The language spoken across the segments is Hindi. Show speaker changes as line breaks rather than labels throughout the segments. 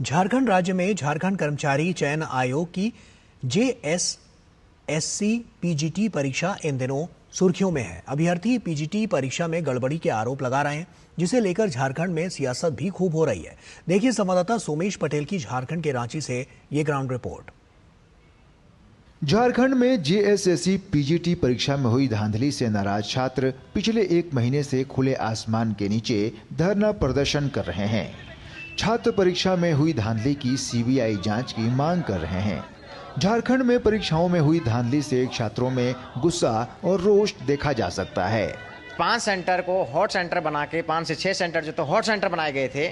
झारखंड राज्य में झारखंड कर्मचारी चयन आयोग की जेएसएससी पीजीटी परीक्षा इन दिनों सुर्खियों में है। अभ्यर्थी पीजीटी परीक्षा में गड़बड़ी के आरोप लगा रहे हैं, जिसे लेकर झारखंड में सियासत भी खूब हो रही है। देखिए संवाददाता सोमेश पटेल की झारखंड के रांची से ये ग्राउंड रिपोर्ट।
झारखंड में जेएसएससी पीजीटी परीक्षा में हुई धांधली से नाराज छात्र पिछले एक महीने से खुले आसमान के नीचे धरना प्रदर्शन कर रहे हैं। छात्र परीक्षा में हुई धांधली की सीबीआई जांच की मांग कर रहे हैं। झारखंड में परीक्षाओं में हुई धांधली से छात्रों में गुस्सा और रोष देखा जा सकता है।
5 सेंटर को हॉट सेंटर बना के 5 से 6 सेंटर जो तो हॉट सेंटर बनाए गए थे,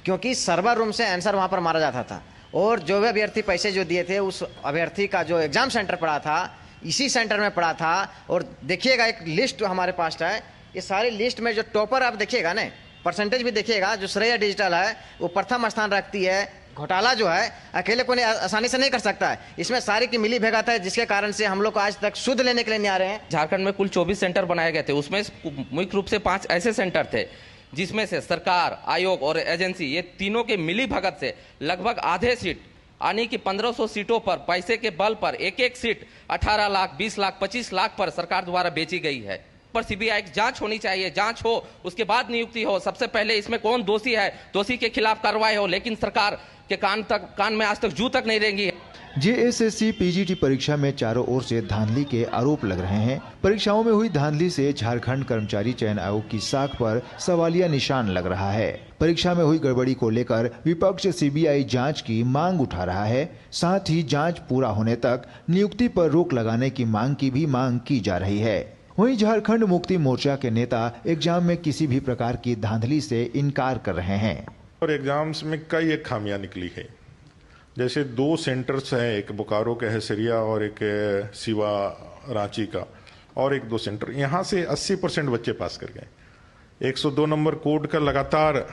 क्योंकि सर्वर रूम से आंसर वहां पर मारा जाता था और जो भी अभ्यर्थी पैसे जो दिए थे उस अभ्यर्थी का जो एग्जाम सेंटर पड़ा था इसी सेंटर में पड़ा था। और देखिएगा एक लिस्ट हमारे पास है, ये सारी लिस्ट में जो टॉपर आप देखिएगा ना, परसेंटेज भी देखिएगा, जो श्रेय डिजिटल है वो प्रथम स्थान रखती है। घोटाला जो है अकेले कोई आसानी से नहीं कर सकता है, इसमें सारी की मिली भगत है, जिसके कारण से हम लोग को आज तक शुद्ध लेने के लिए नहीं आ रहे हैं।
झारखंड में कुल 24 सेंटर बनाए गए थे, उसमें मुख्य रूप से 5 ऐसे सेंटर थे जिसमें से सरकार, आयोग और एजेंसी ये तीनों के मिली भगत से लगभग आधे सीट यानी कि 1500 सीटों पर पैसे के बल पर एक सीट 18 लाख, 20 लाख, 25 लाख पर सरकार द्वारा बेची गई है। पर सीबीआई की जांच होनी चाहिए, जांच हो उसके बाद नियुक्ति हो। सबसे पहले इसमें कौन दोषी है, दोषी के खिलाफ कार्रवाई हो, लेकिन सरकार के कान में आज तक जू तक नहीं रेंगी।
जेएसएससी पीजीटी परीक्षा में चारों ओर से धांधली के आरोप लग रहे हैं। परीक्षाओं में हुई धांधली से झारखंड कर्मचारी चयन आयोग की साख पर सवालिया निशान लग रहा है। परीक्षा में हुई गड़बड़ी को लेकर विपक्ष सीबीआई जांच की मांग उठा रहा है। साथ ही जांच पूरा होने तक नियुक्ति पर रोक लगाने की मांग की जा रही है। वहीं झारखंड मुक्ति मोर्चा के नेता एग्जाम में किसी भी प्रकार की धांधली से इनकार कर रहे हैं।
और एग्जाम्स में कई एक खामियां निकली है, जैसे 2 सेंटर्स हैं, एक बोकारो का है सिरिया और एक सिवा रांची का, और 1-2 सेंटर यहाँ से 80% बच्चे पास कर गए। 102 नंबर कोड का लगातार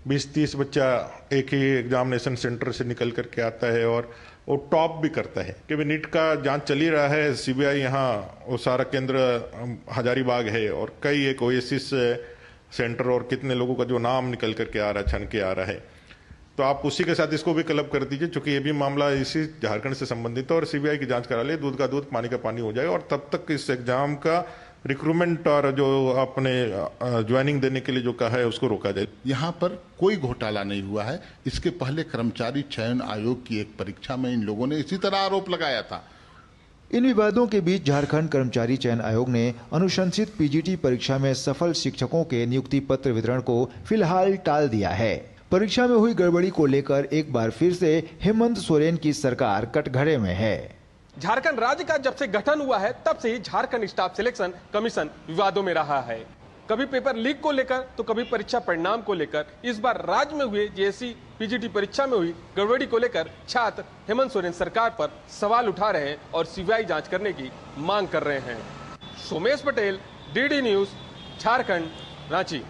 20-30 बच्चा एक ही एग्जामिनेशन सेंटर से निकल करके आता है और वो टॉप भी करता है। कि नीट का जांच चली रहा है, सीबीआई यहाँ वो सारा केंद्र हजारीबाग है और कई एक ओएसिस सेंटर और कितने लोगों का जो नाम निकल करके आ रहा है, छन के आ रहा है। तो आप उसी के साथ इसको भी क्लब कर दीजिए, क्योंकि ये भी मामला इसी झारखंड से संबंधित है और सीबीआई की जांच करा ले, दूध का दूध पानी का पानी हो जाए और तब तक इस एग्जाम का रिक्रूटमेंट और जो अपने ज्वाइनिंग देने के लिए जो कहा है उसको रोका जाए।
यहाँ पर कोई घोटाला नहीं हुआ है। इसके पहले कर्मचारी चयन आयोग की एक परीक्षा में इन लोगों ने इसी तरह आरोप लगाया था।
इन विवादों के बीच झारखंड कर्मचारी चयन आयोग ने अनुशंसित पीजीटी परीक्षा में सफल शिक्षकों के नियुक्ति पत्र वितरण को फिलहाल टाल दिया है। परीक्षा में हुई गड़बड़ी को लेकर एक बार फिर से हेमंत सोरेन की सरकार कटघरे में है।
झारखंड राज्य का जब से गठन हुआ है तब से ही झारखंड स्टाफ सिलेक्शन कमीशन विवादों में रहा है। कभी पेपर लीक को लेकर तो कभी परीक्षा परिणाम को लेकर। इस बार राज्य में हुए जेएसएससी पीजीटी परीक्षा में हुई गड़बड़ी को लेकर छात्र हेमंत सोरेन सरकार पर सवाल उठा रहे हैं और सीबीआई जांच करने की मांग कर रहे हैं। Somesh Patel, DD news, Jharkhand, Ranchi.